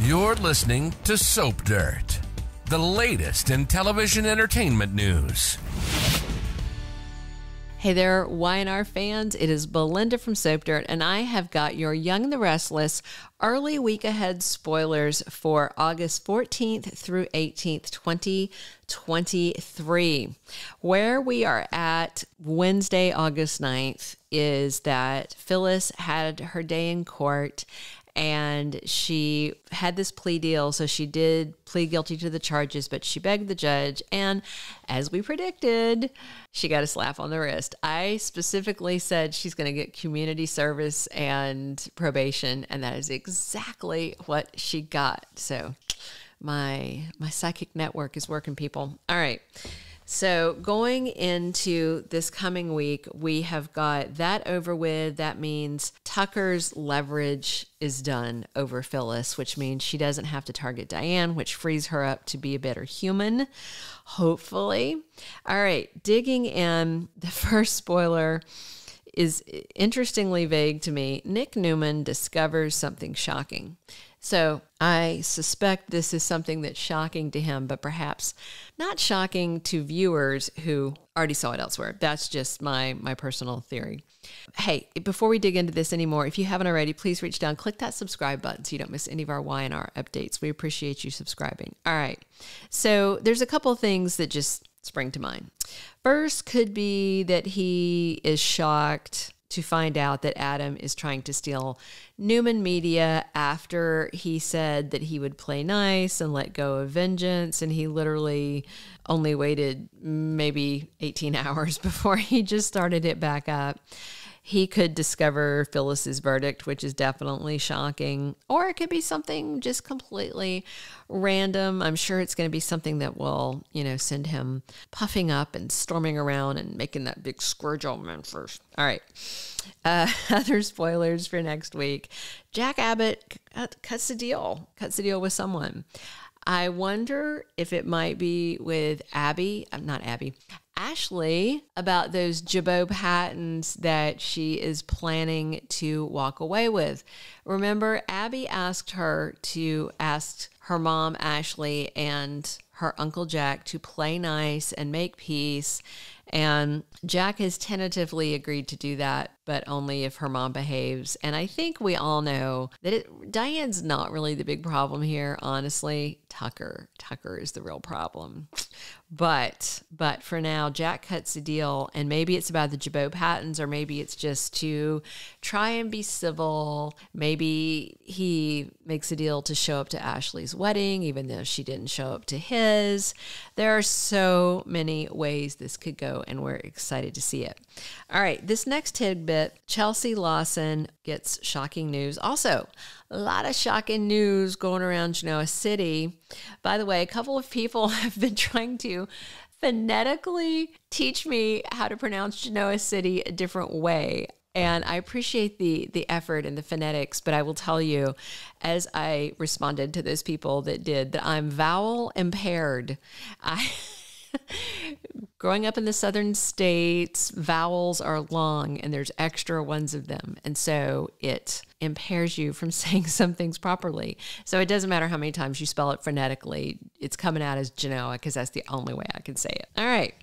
You're listening to Soap Dirt, the latest in television entertainment news. Hey there, Y&R fans. It is Belinda from Soap Dirt, and I have got your Young Restless early week ahead spoilers for August 14th through 18th, 2023. Where we are at Wednesday, August 9th, is that Phyllis had her day in court, and she had this plea deal, so she did plead guilty to the charges, but she begged the judge, and as we predicted, she got a slap on the wrist. I specifically said she's going to get community service and probation, and that is exactly what she got. So my psychic network is working, people. All right. So going into this coming week, we have got that over with. That means Tucker's leverage is done over Phyllis, which means she doesn't have to target Diane, which frees her up to be a better human, hopefully. All right, digging in, the first spoiler is interestingly vague to me. Nick Newman discovers something shocking. So I suspect this is something that's shocking to him, but perhaps not shocking to viewers who already saw it elsewhere. That's just my personal theory. Hey, before we dig into this anymore, if you haven't already, please reach down, click that subscribe button so you don't miss any of our Y&R updates. We appreciate you subscribing. All right. So there's a couple of things that just spring to mind. First could be that he is shocked to find out that Adam is trying to steal Newman media after he said that he would play nice and let go of vengeance, and he literally only waited maybe 18 hours before he just started it back up. He could discover Phyllis's verdict, which is definitely shocking, or it could be something just completely random. I'm sure it's going to be something that will, send him puffing up and storming around and making that big scourge man first. All right. Other spoilers for next week. Jack Abbott cuts the deal with someone. I wonder if it might be with Ashley, about those Jabot patents that she is planning to walk away with. Remember, Abby asked her to ask her mom, Ashley, and her uncle Jack to play nice and make peace. And Jack has tentatively agreed to do that, but only if her mom behaves. And I think we all know that Diane's not really the big problem here, honestly. Tucker is the real problem. But for now, Jack cuts the deal, and maybe it's about the Jabot patents, or maybe it's just to try and be civil. Maybe he makes a deal to show up to Ashley's wedding, even though she didn't show up to his. There are so many ways this could go, and we're excited to see it. All right, this next tidbit, Chelsea Lawson gets shocking news. Also, a lot of shocking news going around Genoa City. By the way, a couple of people have been trying to phonetically teach me how to pronounce Genoa City a different way. And I appreciate the effort and the phonetics, but I will tell you, as I responded to those people that did, that I'm vowel impaired. Growing up in the southern states, vowels are long and there's extra ones of them. And so it impairs you from saying some things properly. So it doesn't matter how many times you spell it phonetically, it's coming out as Genoa because that's the only way I can say it. All right.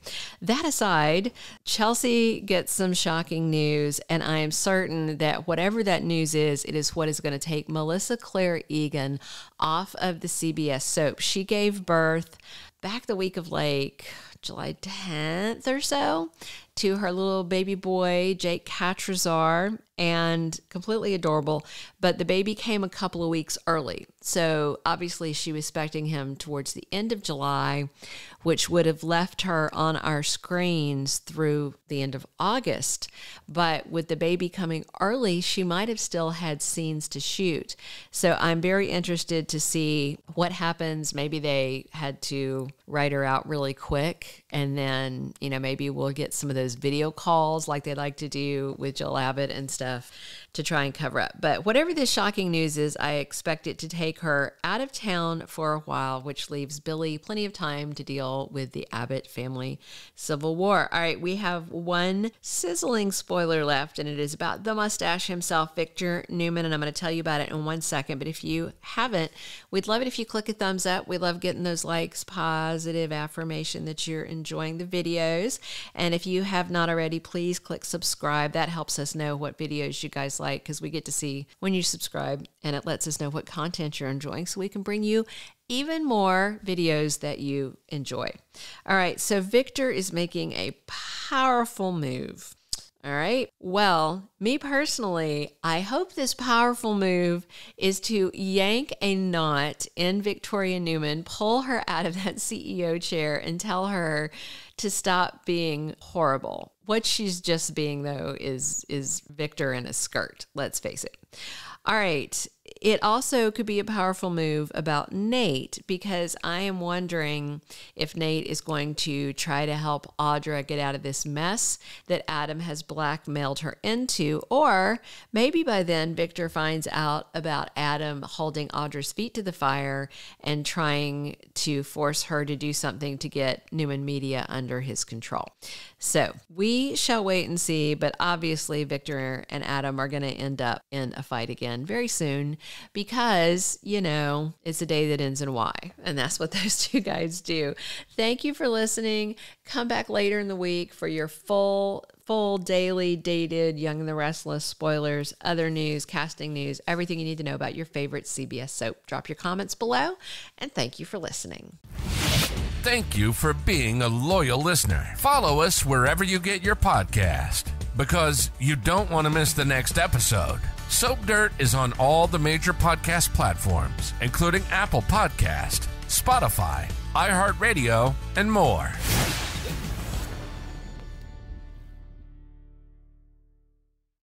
That aside, Chelsea gets some shocking news, and I am certain that whatever that news is, it is what is going to take Melissa Claire Egan off of the CBS soap. She gave birth back the week of July 10th or so to her little baby boy, Jake Catrazar, and completely adorable. But the baby came a couple of weeks early. So obviously she was expecting him towards the end of July, which would have left her on our screens through the end of August. But with the baby coming early, she might have still had scenes to shoot. So I'm very interested to see what happens. Maybe they had to write her out really quick, and then, maybe we'll get some of those video calls like they like to do with Jill Abbott and stuff to try and cover up. But whatever this shocking news is, I expect it to take her out of town for a while, which leaves Billy plenty of time to deal with the Abbott family civil war. All right, we have one sizzling spoiler left, and it is about the mustache himself, Victor Newman, and I'm going to tell you about it in 1 second. But if you haven't, we'd love it if you click a thumbs up. We love getting those likes, positive affirmation that you're enjoying the videos. And if you have not already, please click subscribe. That helps us know what videos you guys like, because we get to see when you subscribe, and it lets us know what content you're enjoying so we can bring you even more videos that you enjoy. All right, so Victor is making a powerful move. All right. Well, me personally, I hope this powerful move is to yank a knot in Victoria Newman, pull her out of that CEO chair, and tell her to stop being horrible. What she's just being, though, is Victor in a skirt. Let's face it. All right. It also could be a powerful move about Nate, because I am wondering if Nate is going to try to help Audra get out of this mess that Adam has blackmailed her into, or maybe by then Victor finds out about Adam holding Audra's feet to the fire and trying to force her to do something to get Newman Media under his control. So we shall wait and see, but obviously Victor and Adam are going to end up in a fight again very soon, because, you know, it's a day that ends in Y, and that's what those two guys do. Thank you for listening. Come back later in the week for your full daily dated Young and the Restless spoilers, other news, casting news, everything you need to know about your favorite CBS soap. Drop your comments below, and thank you for listening. Thank you for being a loyal listener. Follow us wherever you get your podcast, because you don't want to miss the next episode. Soap Dirt is on all the major podcast platforms, including Apple Podcast, Spotify, iHeartRadio, and more.